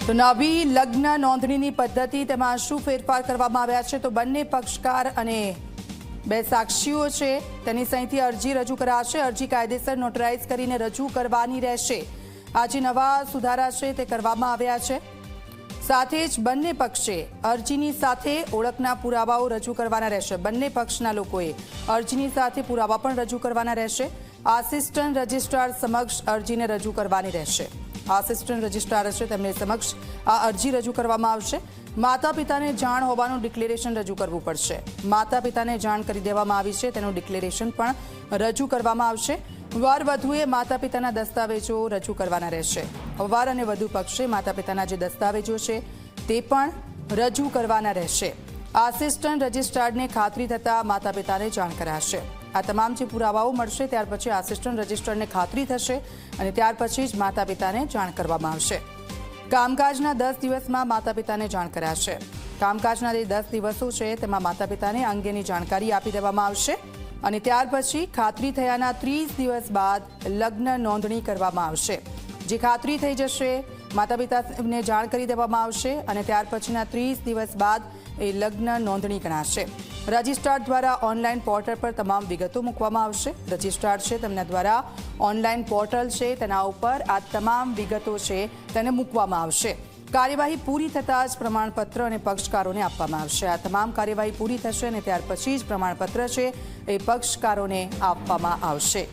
તો નવી લગ્ન નોંધણીની પદ્ધતિ તેમાં શું ફેરફાર કરવામાં આવ્યા છે? તો બંને પક્ષકાર અને બે સાક્ષીઓ છે તેની સહીથી અરજી રજૂ કરાશે. અરજી કાયદેસર નોટરાઇઝ કરીને રજૂ કરવાની રહેશે. આ જે નવા સુધારા છે તે કરવામાં આવ્યા છે. સાથે જ બંને પક્ષે અરજીની સાથે ઓળખના પુરાવાઓ રજૂ કરવાના રહેશે. બંને પક્ષના લોકોએ અરજીની સાથે પુરાવા પણ રજૂ કરવાના રહેશે. આસિસ્ટન્ટ રજિસ્ટ્રાર સમક્ષ અરજીને રજૂ કરવાની રહેશે. આસિસ્ટન્ટ રજિસ્ટ્રાર હશે તેમને સમક્ષ આ અરજી રજૂ કરવામાં આવશે. માતા પિતાને જાણ હોવાનું ડિક્લેરેશન રજૂ કરવું પડશે. માતા પિતાને જાણ કરી દેવામાં આવી છે તેનું ડિક્લેરેશન પણ રજૂ કરવામાં આવશે. વર વધુએ માતા પિતાના દસ્તાવેજો રજૂ કરવાના રહેશે. વર અને વધુ પક્ષે માતા પિતાના જે દસ્તાવેજો છે તે પણ રજૂ કરવાના રહેશે. આસિસ્ટન્ટ રજિસ્ટ્રારને ખાતરી થતાં માતા પિતાને જાણ કરાશે. આ તમામ જે પુરાવાઓ મળશે ત્યાર પછી આસિસ્ટન્ટ રજિસ્ટ્રારને ખાતરી થશે અને ત્યાર પછી જ માતા પિતાને જાણ કરવામાં આવશે. કામકાજના 10 દિવસમાં માતા પિતાને જાણ કરાશે. કામકાજના જે 10 દિવસો છે તેમાં માતા પિતાને અંગેની જાણકારી આપી દેવામાં આવશે અને ત્યાર પછી ખાતરી થયાના 30 દિવસ બાદ લગ્ન નોંધણી કરવામાં આવશે. જે ખાતરી થઈ જશે માતા પિતાને જાણ કરી દેવામાં આવશે અને ત્યાર પછીના 30 દિવસ બાદ એ લગ્ન નોંધણી ગણાશે. રજિસ્ટ્રાર દ્વારા ઓનલાઈન પોર્ટલ પર તમામ વિગતો મૂકવામાં આવશે. રજિસ્ટ્રાર છે તેમના દ્વારા ઓનલાઈન પોર્ટલ છે તેના ઉપર આ તમામ વિગતો છે તેને મૂકવામાં આવશે. કાર્યવાહી પૂરી થતાં જ પ્રમાણપત્ર અને પક્ષકારોને આપવામાં આવશે. આ તમામ કાર્યવાહી પૂરી થશે અને ત્યાર પછી જ પ્રમાણપત્ર છે એ પક્ષકારોને આપવામાં આવશે.